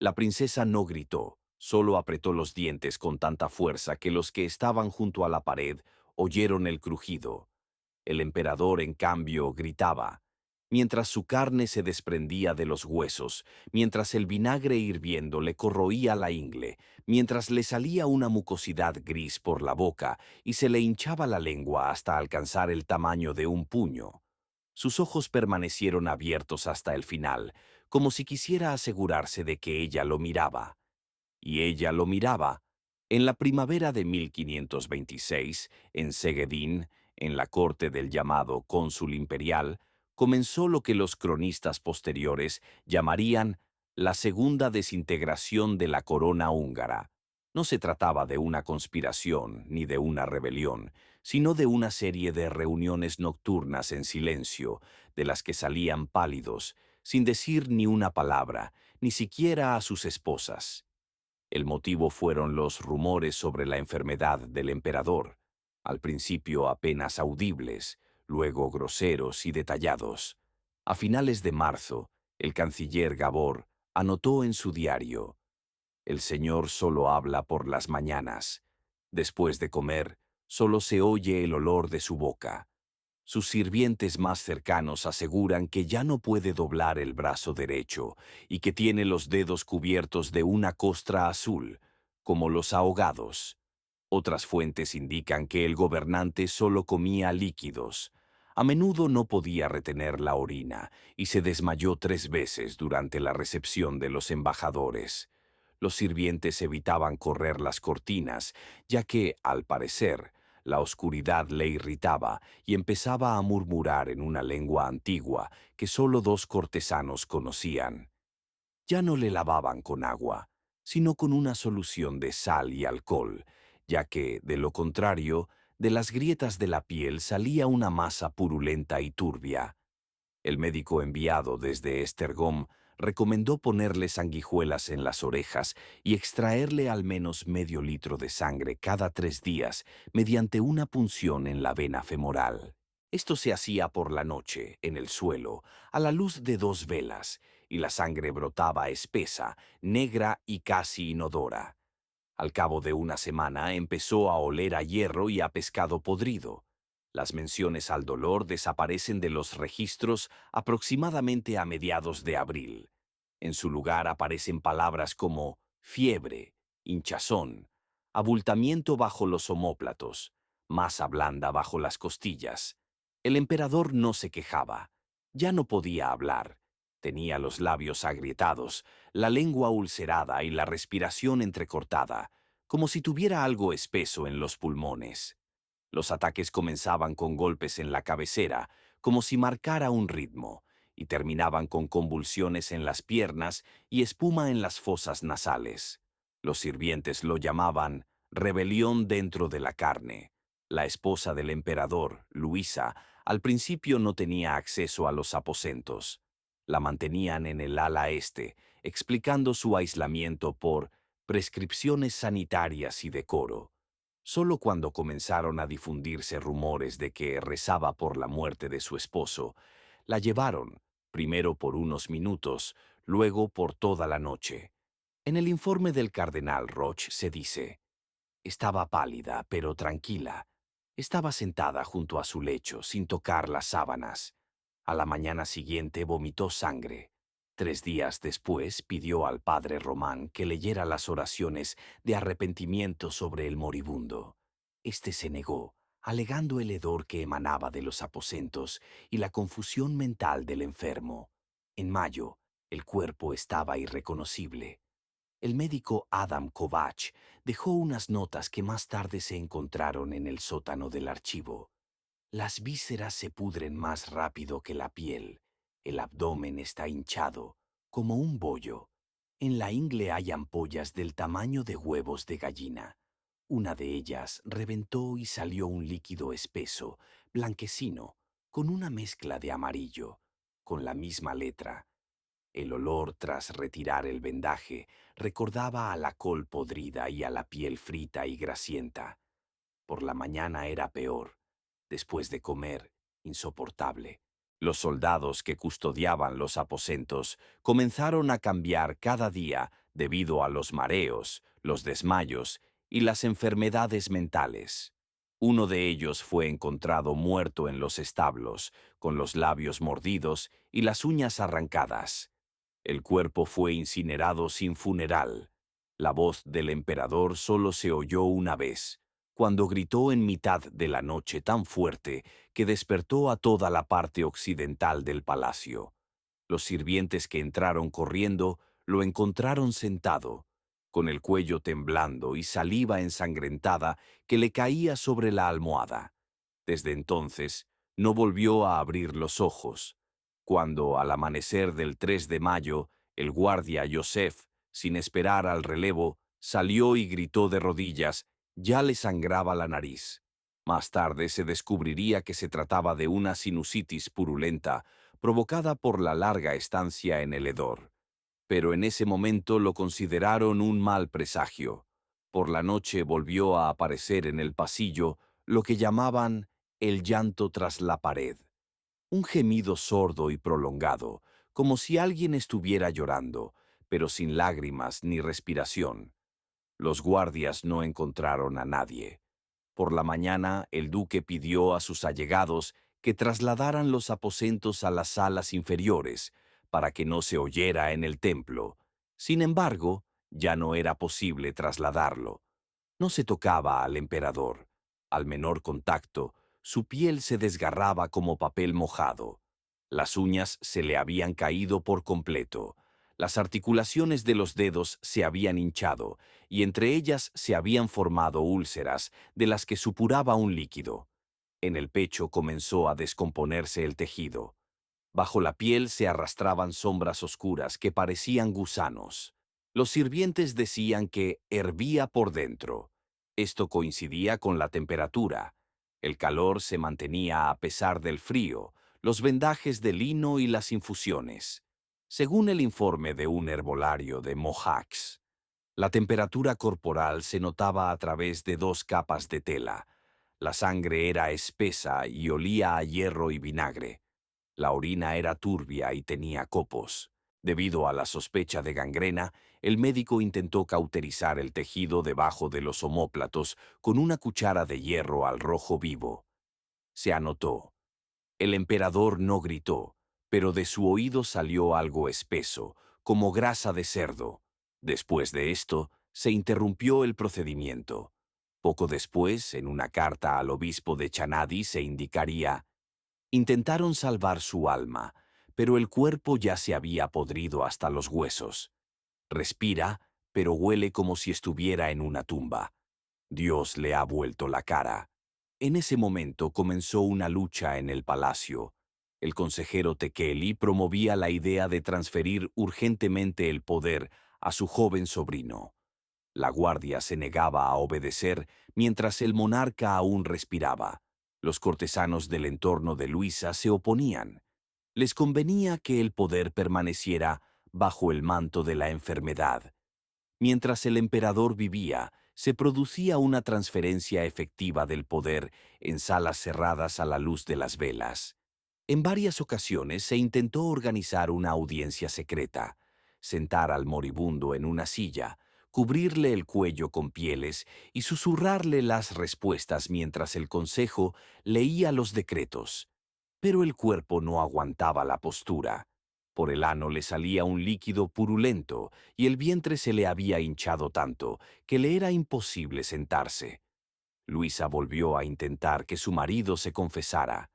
La princesa no gritó, solo apretó los dientes con tanta fuerza que los que estaban junto a la pared oyeron el crujido. El emperador, en cambio, gritaba, mientras su carne se desprendía de los huesos, mientras el vinagre hirviendo le corroía la ingle, mientras le salía una mucosidad gris por la boca y se le hinchaba la lengua hasta alcanzar el tamaño de un puño. Sus ojos permanecieron abiertos hasta el final, como si quisiera asegurarse de que ella lo miraba. Y ella lo miraba. En la primavera de 1526, en Segedín, en la corte del llamado cónsul imperial, comenzó lo que los cronistas posteriores llamarían la segunda desintegración de la corona húngara. No se trataba de una conspiración ni de una rebelión, sino de una serie de reuniones nocturnas en silencio, de las que salían pálidos, sin decir ni una palabra, ni siquiera a sus esposas. El motivo fueron los rumores sobre la enfermedad del emperador, al principio apenas audibles, luego groseros y detallados. A finales de marzo, el canciller Gabor anotó en su diario: «El señor solo habla por las mañanas. Después de comer, solo se oye el olor de su boca. Sus sirvientes más cercanos aseguran que ya no puede doblar el brazo derecho y que tiene los dedos cubiertos de una costra azul, como los ahogados. Otras fuentes indican que el gobernante solo comía líquidos. A menudo no podía retener la orina y se desmayó 3 veces durante la recepción de los embajadores. Los sirvientes evitaban correr las cortinas, ya que, al parecer, la oscuridad le irritaba y empezaba a murmurar en una lengua antigua que solo 2 cortesanos conocían. Ya no le lavaban con agua, sino con una solución de sal y alcohol, ya que, de lo contrario, de las grietas de la piel salía una masa purulenta y turbia. El médico enviado desde Esztergom recomendó ponerle sanguijuelas en las orejas y extraerle al menos medio litro de sangre cada 3 días mediante una punción en la vena femoral. Esto se hacía por la noche, en el suelo, a la luz de 2 velas, y la sangre brotaba espesa, negra y casi inodora. Al cabo de una semana empezó a oler a hierro y a pescado podrido. Las menciones al dolor desaparecen de los registros aproximadamente a mediados de abril. En su lugar aparecen palabras como fiebre, hinchazón, abultamiento bajo los omóplatos, masa blanda bajo las costillas. El emperador no se quejaba. Ya no podía hablar. Tenía los labios agrietados, la lengua ulcerada y la respiración entrecortada, como si tuviera algo espeso en los pulmones. Los ataques comenzaban con golpes en la cabecera, como si marcara un ritmo, y terminaban con convulsiones en las piernas y espuma en las fosas nasales. Los sirvientes lo llamaban rebelión dentro de la carne. La esposa del emperador, Luisa, al principio no tenía acceso a los aposentos. La mantenían en el ala este, explicando su aislamiento por prescripciones sanitarias y decoro. Solo cuando comenzaron a difundirse rumores de que rezaba por la muerte de su esposo, la llevaron, primero por unos minutos, luego por toda la noche. En el informe del cardenal Roch se dice: estaba pálida, pero tranquila. Estaba sentada junto a su lecho, sin tocar las sábanas. A la mañana siguiente vomitó sangre. 3 días después pidió al padre Román que leyera las oraciones de arrepentimiento sobre el moribundo. Este se negó, alegando el hedor que emanaba de los aposentos y la confusión mental del enfermo. En mayo, el cuerpo estaba irreconocible. El médico Adam Kovács dejó unas notas que más tarde se encontraron en el sótano del archivo. Las vísceras se pudren más rápido que la piel. El abdomen está hinchado, como un bollo. En la ingle hay ampollas del tamaño de huevos de gallina. Una de ellas reventó y salió un líquido espeso, blanquecino, con una mezcla de amarillo, con la misma letra. El olor tras retirar el vendaje recordaba a la col podrida y a la piel frita y grasienta. Por la mañana era peor. Después de comer, insoportable. Los soldados que custodiaban los aposentos comenzaron a cambiar cada día debido a los mareos, los desmayos y las enfermedades mentales. Uno de ellos fue encontrado muerto en los establos, con los labios mordidos y las uñas arrancadas. El cuerpo fue incinerado sin funeral. La voz del emperador solo se oyó una vez, cuando gritó en mitad de la noche tan fuerte que despertó a toda la parte occidental del palacio. Los sirvientes que entraron corriendo lo encontraron sentado, con el cuello temblando y saliva ensangrentada que le caía sobre la almohada. Desde entonces, no volvió a abrir los ojos. Cuando, al amanecer del 3 de mayo, el guardia Joseph, sin esperar al relevo, salió y gritó de rodillas, ya le sangraba la nariz. Más tarde se descubriría que se trataba de una sinusitis purulenta provocada por la larga estancia en el hedor. Pero en ese momento lo consideraron un mal presagio. Por la noche volvió a aparecer en el pasillo lo que llamaban el llanto tras la pared. Un gemido sordo y prolongado, como si alguien estuviera llorando, pero sin lágrimas ni respiración. Los guardias no encontraron a nadie. Por la mañana, el duque pidió a sus allegados que trasladaran los aposentos a las salas inferiores, para que no se oyera en el templo. Sin embargo, ya no era posible trasladarlo. No se tocaba al emperador. Al menor contacto, su piel se desgarraba como papel mojado. Las uñas se le habían caído por completo. Las articulaciones de los dedos se habían hinchado, y entre ellas se habían formado úlceras, de las que supuraba un líquido. En el pecho comenzó a descomponerse el tejido. Bajo la piel se arrastraban sombras oscuras que parecían gusanos. Los sirvientes decían que hervía por dentro. Esto coincidía con la temperatura. El calor se mantenía a pesar del frío, los vendajes de lino y las infusiones. Según el informe de un herbolario de Mohacs, la temperatura corporal se notaba a través de 2 capas de tela. La sangre era espesa y olía a hierro y vinagre. La orina era turbia y tenía copos. Debido a la sospecha de gangrena, el médico intentó cauterizar el tejido debajo de los omóplatos con una cuchara de hierro al rojo vivo. Se anotó. El emperador no gritó, pero de su oído salió algo espeso, como grasa de cerdo. Después de esto, se interrumpió el procedimiento. Poco después, en una carta al obispo de Chanadi se indicaría: intentaron salvar su alma, pero el cuerpo ya se había podrido hasta los huesos. Respira, pero huele como si estuviera en una tumba. Dios le ha vuelto la cara. En ese momento comenzó una lucha en el palacio. El consejero Tekeli promovía la idea de transferir urgentemente el poder a su joven sobrino. La guardia se negaba a obedecer mientras el monarca aún respiraba. Los cortesanos del entorno de Luisa se oponían. Les convenía que el poder permaneciera bajo el manto de la enfermedad. Mientras el emperador vivía, se producía una transferencia efectiva del poder en salas cerradas a la luz de las velas. En varias ocasiones se intentó organizar una audiencia secreta, sentar al moribundo en una silla, cubrirle el cuello con pieles y susurrarle las respuestas mientras el consejo leía los decretos. Pero el cuerpo no aguantaba la postura. Por el ano le salía un líquido purulento y el vientre se le había hinchado tanto que le era imposible sentarse. Luisa volvió a intentar que su marido se confesara.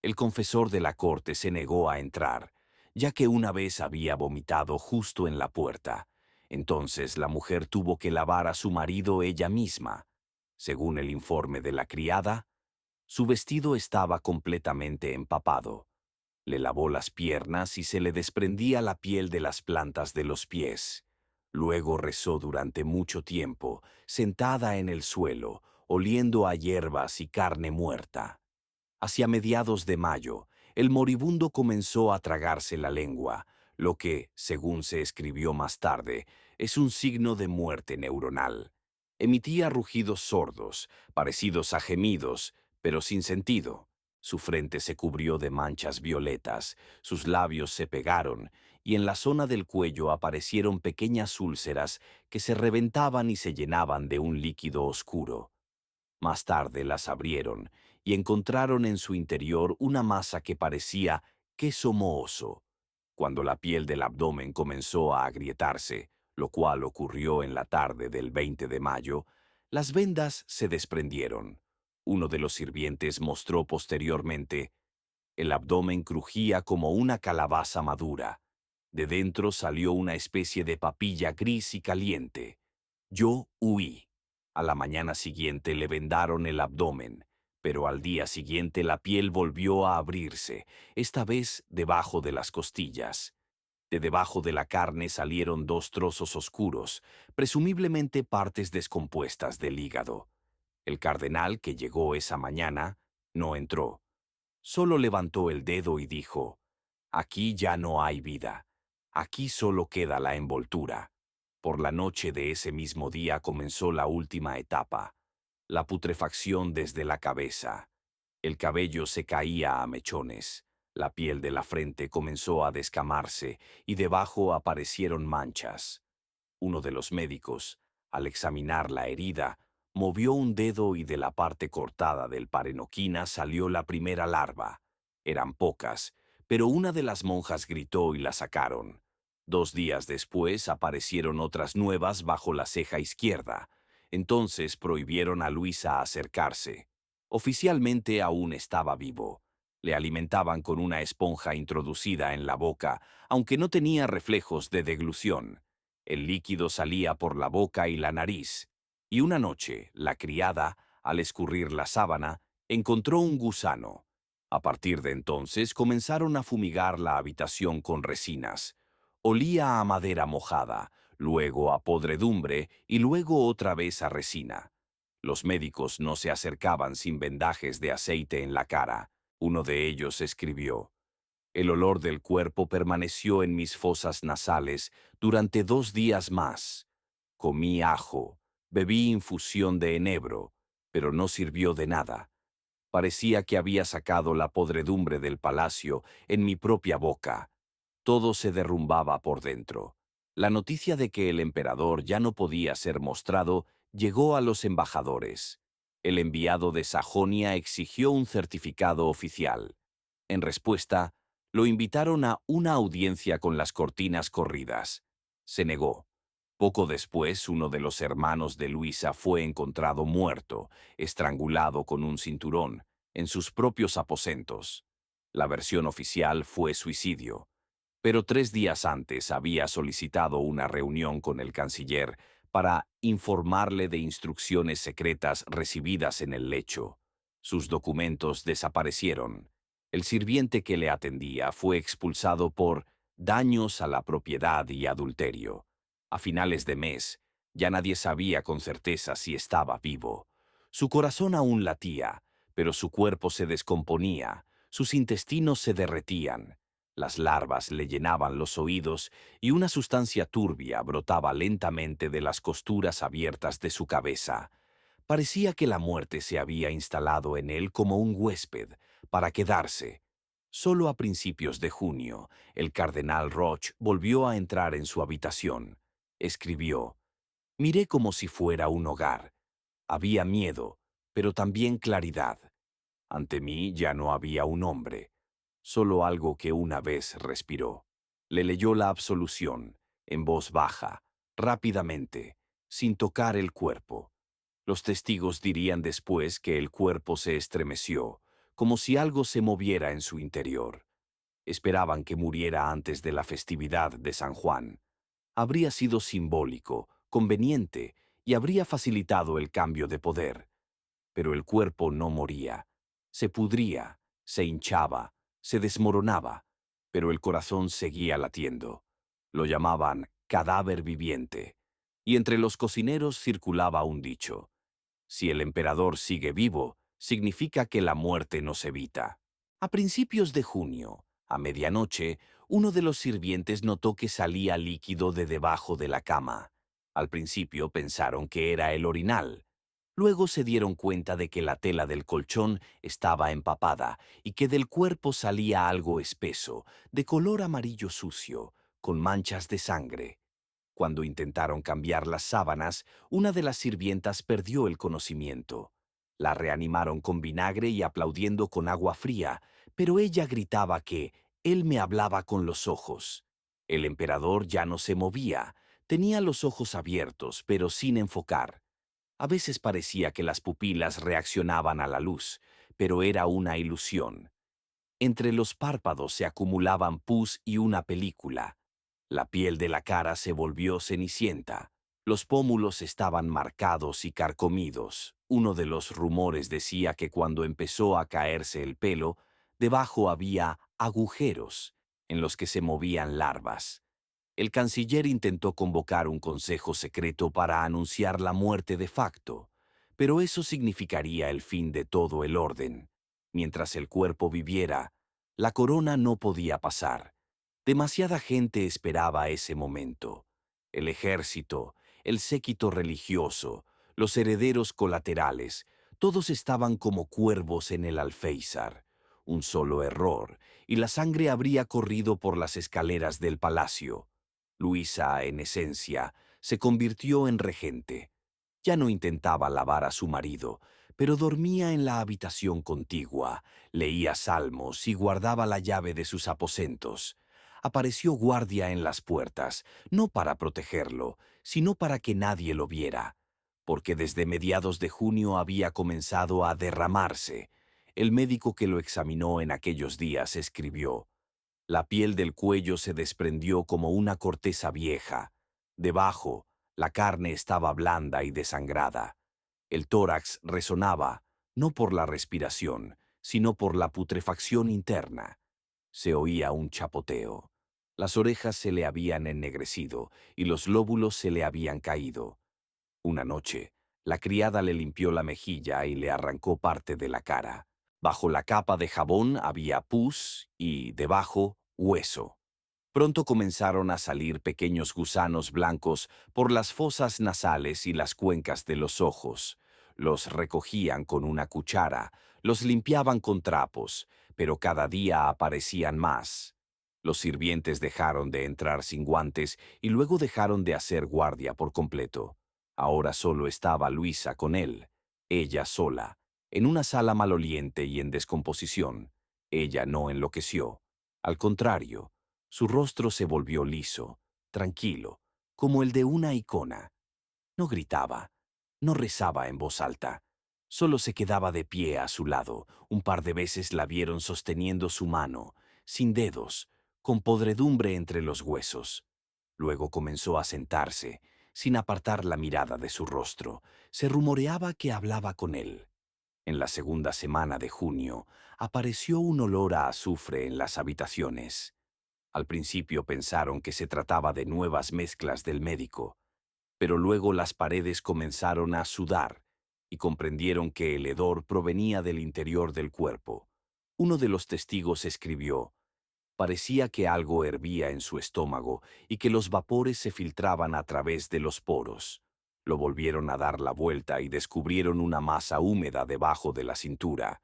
El confesor de la corte se negó a entrar, ya que una vez había vomitado justo en la puerta. Entonces la mujer tuvo que lavar a su marido ella misma. Según el informe de la criada, su vestido estaba completamente empapado. Le lavó las piernas y se le desprendía la piel de las plantas de los pies. Luego rezó durante mucho tiempo, sentada en el suelo, oliendo a hierbas y carne muerta. Hacia mediados de mayo, el moribundo comenzó a tragarse la lengua, lo que, según se escribió más tarde, es un signo de muerte neuronal. Emitía rugidos sordos, parecidos a gemidos, pero sin sentido. Su frente se cubrió de manchas violetas, sus labios se pegaron, y en la zona del cuello aparecieron pequeñas úlceras que se reventaban y se llenaban de un líquido oscuro. Más tarde las abrieron y encontraron en su interior una masa que parecía queso mohoso. Cuando la piel del abdomen comenzó a agrietarse, lo cual ocurrió en la tarde del 20 de mayo, las vendas se desprendieron. Uno de los sirvientes mostró posteriormente: el abdomen crujía como una calabaza madura. De dentro salió una especie de papilla gris y caliente. Yo huí. A la mañana siguiente le vendaron el abdomen, pero al día siguiente la piel volvió a abrirse, esta vez debajo de las costillas. De debajo de la carne salieron dos trozos oscuros, presumiblemente partes descompuestas del hígado. El cardenal, que llegó esa mañana, no entró. Solo levantó el dedo y dijo: aquí ya no hay vida. Aquí solo queda la envoltura. Por la noche de ese mismo día comenzó la última etapa, la putrefacción desde la cabeza. El cabello se caía a mechones, la piel de la frente comenzó a descamarse y debajo aparecieron manchas. Uno de los médicos, al examinar la herida, movió un dedo y de la parte cortada del parenoquina salió la primera larva. Eran pocas, pero una de las monjas gritó y la sacaron. 2 días después aparecieron otras nuevas bajo la ceja izquierda. Entonces prohibieron a Luisa acercarse. Oficialmente aún estaba vivo. Le alimentaban con una esponja introducida en la boca, aunque no tenía reflejos de deglución. El líquido salía por la boca y la nariz, y una noche la criada, al escurrir la sábana, encontró un gusano. A partir de entonces comenzaron a fumigar la habitación con resinas. Olía a madera mojada, luego a podredumbre y luego otra vez a resina. Los médicos no se acercaban sin vendajes de aceite en la cara. Uno de ellos escribió: el olor del cuerpo permaneció en mis fosas nasales durante 2 días más. Comí ajo, bebí infusión de enebro, pero no sirvió de nada. Parecía que había sacado la podredumbre del palacio en mi propia boca. Todo se derrumbaba por dentro. La noticia de que el emperador ya no podía ser mostrado llegó a los embajadores. El enviado de Sajonia exigió un certificado oficial. En respuesta, lo invitaron a una audiencia con las cortinas corridas. Se negó. Poco después, uno de los hermanos de Luisa fue encontrado muerto, estrangulado con un cinturón, en sus propios aposentos. La versión oficial fue suicidio, pero 3 días antes había solicitado una reunión con el canciller para informarle de instrucciones secretas recibidas en el lecho. Sus documentos desaparecieron. El sirviente que le atendía fue expulsado por daños a la propiedad y adulterio. A finales de mes, ya nadie sabía con certeza si estaba vivo. Su corazón aún latía, pero su cuerpo se descomponía, sus intestinos se derretían. Las larvas le llenaban los oídos y una sustancia turbia brotaba lentamente de las costuras abiertas de su cabeza. Parecía que la muerte se había instalado en él como un huésped, para quedarse. Solo a principios de junio, el cardenal Roch volvió a entrar en su habitación. Escribió: miré como si fuera un hogar. Había miedo, pero también claridad. Ante mí ya no había un hombre, solo algo que una vez respiró. Le leyó la absolución, en voz baja, rápidamente, sin tocar el cuerpo. Los testigos dirían después que el cuerpo se estremeció, como si algo se moviera en su interior. Esperaban que muriera antes de la festividad de San Juan. Habría sido simbólico, conveniente, y habría facilitado el cambio de poder. Pero el cuerpo no moría. Se pudría, se hinchaba, se desmoronaba, pero el corazón seguía latiendo. Lo llamaban cadáver viviente, y entre los cocineros circulaba un dicho: si el emperador sigue vivo, significa que la muerte nos evita. A principios de junio, a medianoche, uno de los sirvientes notó que salía líquido de debajo de la cama. Al principio pensaron que era el orinal. Luego se dieron cuenta de que la tela del colchón estaba empapada y que del cuerpo salía algo espeso, de color amarillo sucio, con manchas de sangre. Cuando intentaron cambiar las sábanas, una de las sirvientas perdió el conocimiento. La reanimaron con vinagre y aplaudiendo con agua fría, pero ella gritaba que él me hablaba con los ojos. El emperador ya no se movía, tenía los ojos abiertos, pero sin enfocar. A veces parecía que las pupilas reaccionaban a la luz, pero era una ilusión. Entre los párpados se acumulaban pus y una película. La piel de la cara se volvió cenicienta. Los pómulos estaban marcados y carcomidos. Uno de los rumores decía que cuando empezó a caerse el pelo, debajo había agujeros en los que se movían larvas. El canciller intentó convocar un consejo secreto para anunciar la muerte de facto, pero eso significaría el fin de todo el orden. Mientras el cuerpo viviera, la corona no podía pasar. Demasiada gente esperaba ese momento. El ejército, el séquito religioso, los herederos colaterales, todos estaban como cuervos en el alféizar. Un solo error, y la sangre habría corrido por las escaleras del palacio. Luisa, en esencia, se convirtió en regente. Ya no intentaba lavar a su marido, pero dormía en la habitación contigua, leía salmos y guardaba la llave de sus aposentos. Apareció guardia en las puertas, no para protegerlo, sino para que nadie lo viera, porque desde mediados de junio había comenzado a derramarse. El médico que lo examinó en aquellos días escribió: la piel del cuello se desprendió como una corteza vieja. Debajo, la carne estaba blanda y desangrada. El tórax resonaba, no por la respiración, sino por la putrefacción interna. Se oía un chapoteo. Las orejas se le habían ennegrecido y los lóbulos se le habían caído. Una noche, la criada le limpió la mejilla y le arrancó parte de la cara. Bajo la capa de jabón había pus y, debajo, hueso. Pronto comenzaron a salir pequeños gusanos blancos por las fosas nasales y las cuencas de los ojos. Los recogían con una cuchara, los limpiaban con trapos, pero cada día aparecían más. Los sirvientes dejaron de entrar sin guantes y luego dejaron de hacer guardia por completo. Ahora solo estaba Luisa con él, ella sola, en una sala maloliente y en descomposición. Ella no enloqueció. Al contrario, su rostro se volvió liso, tranquilo, como el de una icona. No gritaba, no rezaba en voz alta. Solo se quedaba de pie a su lado. Un par de veces la vieron sosteniendo su mano, sin dedos, con podredumbre entre los huesos. Luego comenzó a sentarse, sin apartar la mirada de su rostro. Se rumoreaba que hablaba con él. En la segunda semana de junio, apareció un olor a azufre en las habitaciones. Al principio pensaron que se trataba de nuevas mezclas del médico, pero luego las paredes comenzaron a sudar y comprendieron que el hedor provenía del interior del cuerpo. Uno de los testigos escribió: parecía que algo hervía en su estómago y que los vapores se filtraban a través de los poros. Lo volvieron a dar la vuelta y descubrieron una masa húmeda debajo de la cintura.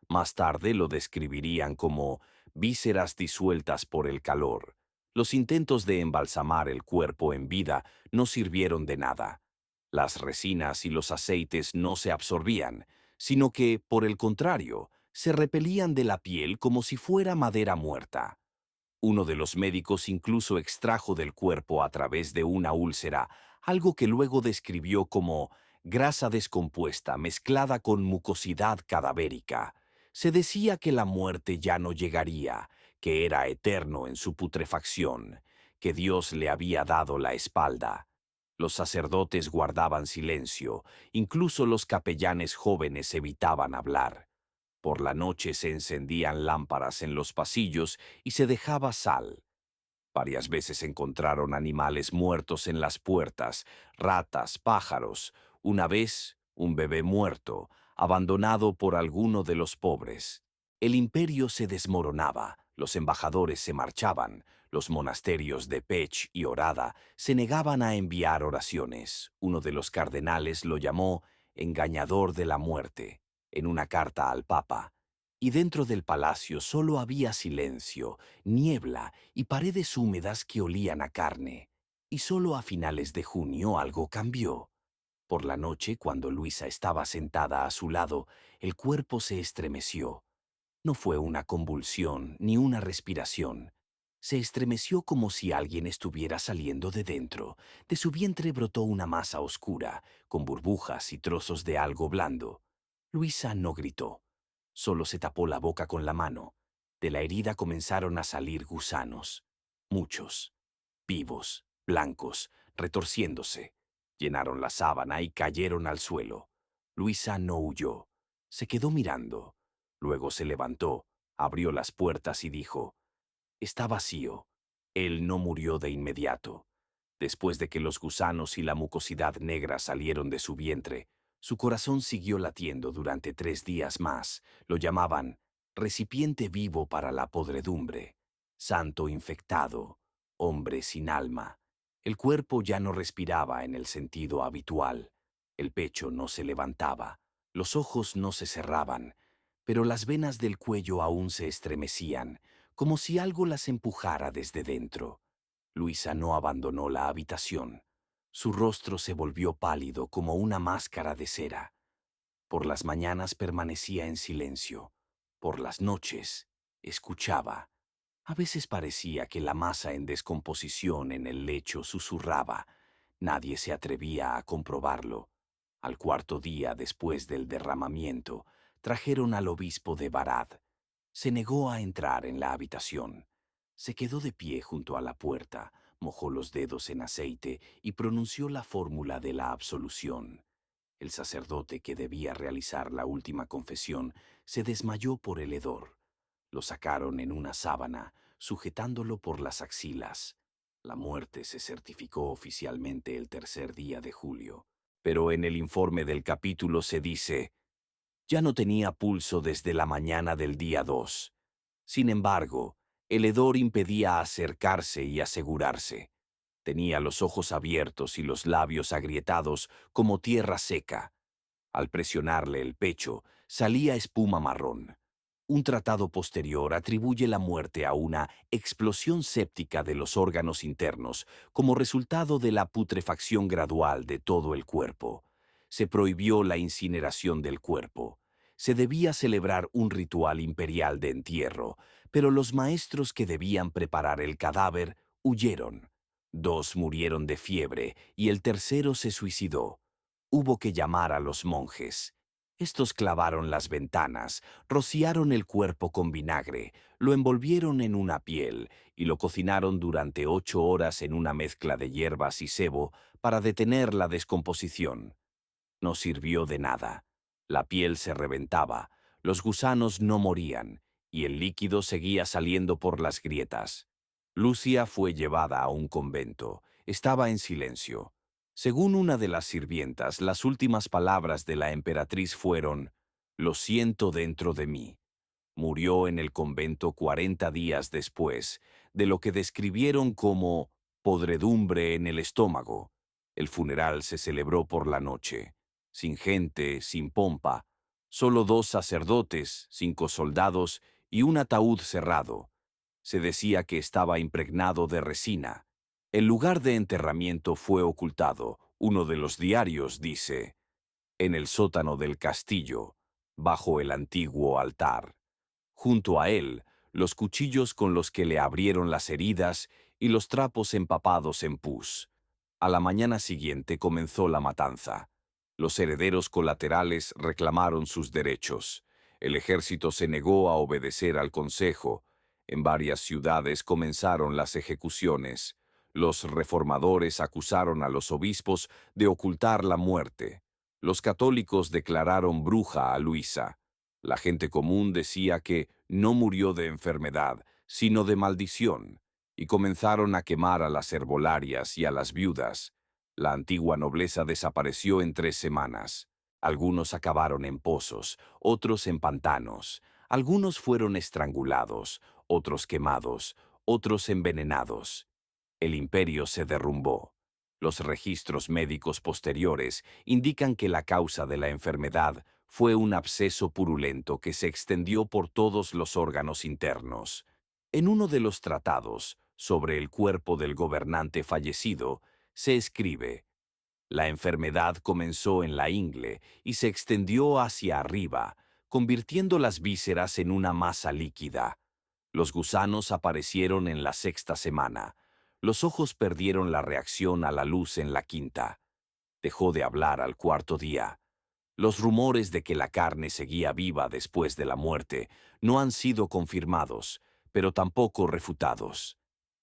Más tarde lo describirían como vísceras disueltas por el calor. Los intentos de embalsamar el cuerpo en vida no sirvieron de nada. Las resinas y los aceites no se absorbían, sino que, por el contrario, se repelían de la piel como si fuera madera muerta. Uno de los médicos incluso extrajo del cuerpo a través de una úlcera algo que luego describió como grasa descompuesta mezclada con mucosidad cadavérica. Se decía que la muerte ya no llegaría, que era eterno en su putrefacción, que Dios le había dado la espalda. Los sacerdotes guardaban silencio, incluso los capellanes jóvenes evitaban hablar. Por la noche se encendían lámparas en los pasillos y se dejaba sal. Varias veces encontraron animales muertos en las puertas, ratas, pájaros. Una vez, un bebé muerto, abandonado por alguno de los pobres. El imperio se desmoronaba, los embajadores se marchaban, los monasterios de Pech y Orada se negaban a enviar oraciones. Uno de los cardenales lo llamó engañador de la muerte en una carta al Papa, y dentro del palacio solo había silencio, niebla y paredes húmedas que olían a carne. Y solo a finales de junio algo cambió. Por la noche, cuando Luisa estaba sentada a su lado, el cuerpo se estremeció. No fue una convulsión ni una respiración. Se estremeció como si alguien estuviera saliendo de dentro. De su vientre brotó una masa oscura, con burbujas y trozos de algo blando. Luisa no gritó. Solo se tapó la boca con la mano. De la herida comenzaron a salir gusanos. Muchos. Vivos, blancos, retorciéndose. Llenaron la sábana y cayeron al suelo. Luisa no huyó. Se quedó mirando. Luego se levantó, abrió las puertas y dijo, «Está vacío». Él no murió de inmediato. Después de que los gusanos y la mucosidad negra salieron de su vientre, su corazón siguió latiendo durante 3 días más. Lo llamaban recipiente vivo para la podredumbre, santo infectado, hombre sin alma. El cuerpo ya no respiraba en el sentido habitual. El pecho no se levantaba, los ojos no se cerraban, pero las venas del cuello aún se estremecían, como si algo las empujara desde dentro. Luisa no abandonó la habitación. Su rostro se volvió pálido como una máscara de cera. Por las mañanas permanecía en silencio. Por las noches, escuchaba. A veces parecía que la masa en descomposición en el lecho susurraba. Nadie se atrevía a comprobarlo. Al cuarto día después del derramamiento, trajeron al obispo de Barad. Se negó a entrar en la habitación. Se quedó de pie junto a la puerta, mojó los dedos en aceite y pronunció la fórmula de la absolución. El sacerdote que debía realizar la última confesión se desmayó por el hedor. Lo sacaron en una sábana, sujetándolo por las axilas. La muerte se certificó oficialmente el 3er día de julio. Pero en el informe del capítulo se dice, ya no tenía pulso desde la mañana del día 2. Sin embargo, el hedor impedía acercarse y asegurarse. Tenía los ojos abiertos y los labios agrietados como tierra seca. Al presionarle el pecho, salía espuma marrón. Un tratado posterior atribuye la muerte a una explosión séptica de los órganos internos como resultado de la putrefacción gradual de todo el cuerpo. Se prohibió la incineración del cuerpo. Se debía celebrar un ritual imperial de entierro, pero los maestros que debían preparar el cadáver huyeron. 2 murieron de fiebre y el tercero se suicidó. Hubo que llamar a los monjes. Estos clavaron las ventanas, rociaron el cuerpo con vinagre, lo envolvieron en una piel y lo cocinaron durante 8 horas en una mezcla de hierbas y sebo para detener la descomposición. No sirvió de nada. La piel se reventaba, los gusanos no morían y el líquido seguía saliendo por las grietas. Lucia fue llevada a un convento. Estaba en silencio. Según una de las sirvientas, las últimas palabras de la emperatriz fueron, «Lo siento dentro de mí». Murió en el convento 40 días después, de lo que describieron como podredumbre en el estómago. El funeral se celebró por la noche, sin gente, sin pompa, solo 2 sacerdotes, 5 soldados y un ataúd cerrado. Se decía que estaba impregnado de resina. El lugar de enterramiento fue ocultado. Uno de los diarios dice, en el sótano del castillo, bajo el antiguo altar. Junto a él, los cuchillos con los que le abrieron las heridas y los trapos empapados en pus. A la mañana siguiente comenzó la matanza. Los herederos colaterales reclamaron sus derechos. El ejército se negó a obedecer al consejo. En varias ciudades comenzaron las ejecuciones. Los reformadores acusaron a los obispos de ocultar la muerte. Los católicos declararon bruja a Luisa. La gente común decía que no murió de enfermedad, sino de maldición, y comenzaron a quemar a las herbolarias y a las viudas. La antigua nobleza desapareció en 3 semanas. Algunos acabaron en pozos, otros en pantanos. Algunos fueron estrangulados, otros quemados, otros envenenados. El imperio se derrumbó. Los registros médicos posteriores indican que la causa de la enfermedad fue un absceso purulento que se extendió por todos los órganos internos. En uno de los tratados sobre el cuerpo del gobernante fallecido se escribe: la enfermedad comenzó en la ingle y se extendió hacia arriba, convirtiendo las vísceras en una masa líquida. Los gusanos aparecieron en la sexta semana. Los ojos perdieron la reacción a la luz en la quinta. Dejó de hablar al cuarto día. Los rumores de que la carne seguía viva después de la muerte no han sido confirmados, pero tampoco refutados.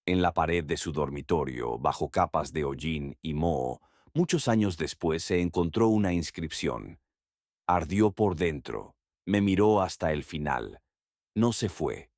En la pared de su dormitorio, bajo capas de hollín y moho, muchos años después se encontró una inscripción. Ardió por dentro. Me miró hasta el final. No se fue.